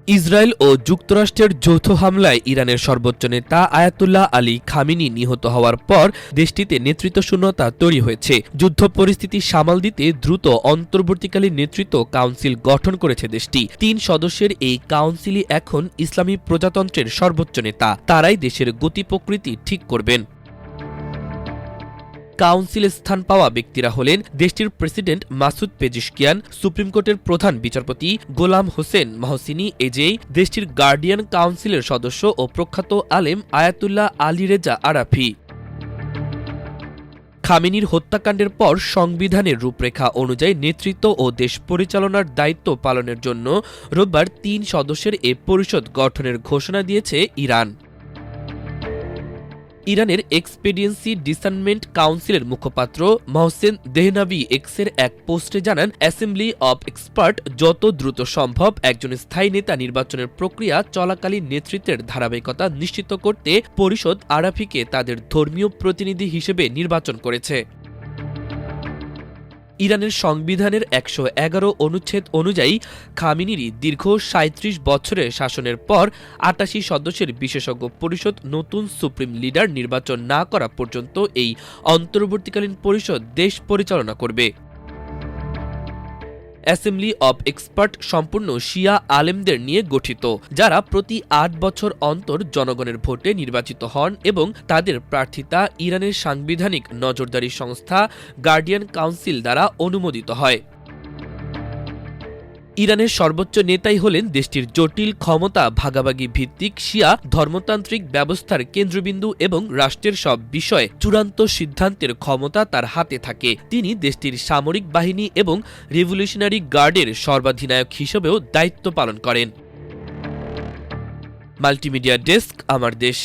Israel ও যুক্তরাষ্ট্রের যৌথ হামলায় ইরানের সর্বোচ্চ নেতা আয়াতুল্লাহ আলী খামেনি নিহত হওয়ার পর দেশটিতে নেতৃত্বশূন্যতা তৈরি হয়েছে। যুদ্ধ পরিস্থিতি সামাল দিতে দ্রুত অন্তর্বর্তীকালীন নেতৃত্ব কাউন্সিল গঠন করেছে দেশটি। ৩ সদস্যের এই কাউন্সিলই এখন ইসলামী প্রজাতন্ত্রের সর্বোচ্চ নেতা। তারাই দেশের গতি প্রকৃতি ঠিক করবেন। কাউন্সিলে স্থান পাওয়া ব্যক্তিরা হলেন দেশটির প্রেসিডেন্ট মাসুদ পেজিশকিয়ান, সুপ্রিম কোর্টের প্রধান বিচারপতি গোলাম হোসেন মহসিনী এজেই, দেশটির গার্ডিয়ান কাউন্সিলের সদস্য ও প্রখ্যাত আলেম আয়াতুল্লাহ আলী রেজা আরাফি। খামেনির হত্যাকাণ্ডের পর সংবিধানের রূপরেখা অনুযায়ী নেতৃত্ব ও দেশ পরিচালনার দায়িত্ব পালনের জন্য রোববার ৩ সদস্যের এ পরিষদ গঠনের ঘোষণা দিয়েছে ইরান। ইরানের এক্সপেডিয়েন্সি ডিসার্নমেন্ট কাউন্সিলের মুখপাত্র মহসেন দেহনাভি এক্সের এক পোস্টে জানান, অ্যাসেম্বলি অব এক্সপার্ট যত দ্রুত সম্ভব একজন স্থায়ী নেতা নির্বাচনের প্রক্রিয়া চলাকালীন নেতৃত্বের ধারাবাহিকতা নিশ্চিত করতে পরিষদ আরাফিকে তাদের ধর্মীয় প্রতিনিধি হিসেবে নির্বাচন করেছে। ইরানের সংবিধানের ১১১ অনুচ্ছেদ অনুযায়ী খামেনির দীর্ঘ ৩৭ বছরের শাসনের পর ৮৮ সদস্যের বিশেষজ্ঞ পরিষদ নতুন সুপ্রিম লিডার নির্বাচন না করা পর্যন্ত এই অন্তর্বর্তীকালীন পরিষদ দেশ পরিচালনা করবে। অ্যাসেম্বলি অব এক্সপার্ট সম্পূর্ণ শিয়া আলেমদের নিয়ে গঠিত, যারা প্রতি ৮ বছর অন্তর জনগণের ভোটে নির্বাচিত হন এবং তাদের প্রার্থিতা ইরানের সাংবিধানিক নজরদারি সংস্থা গার্ডিয়ান কাউন্সিল দ্বারা অনুমোদিত হয়। ইরানের সর্বোচ্চ নেতাই হলেন দেশটির জটিল ক্ষমতা ভাগাভাগি ভিত্তিক শিয়া ধর্মতান্ত্রিক ব্যবস্থার কেন্দ্রবিন্দু এবং রাষ্ট্রের সব বিষয়ে চূড়ান্ত সিদ্ধান্তের ক্ষমতা তার হাতে থাকে। তিনি দেশটির সামরিক বাহিনী এবং রেভলিউশনারি গার্ডের সর্বাধিনায়ক হিসেবেও দায়িত্ব পালন করেন। মাল্টিমিডিয়া ডেস্ক, আমার দেশ।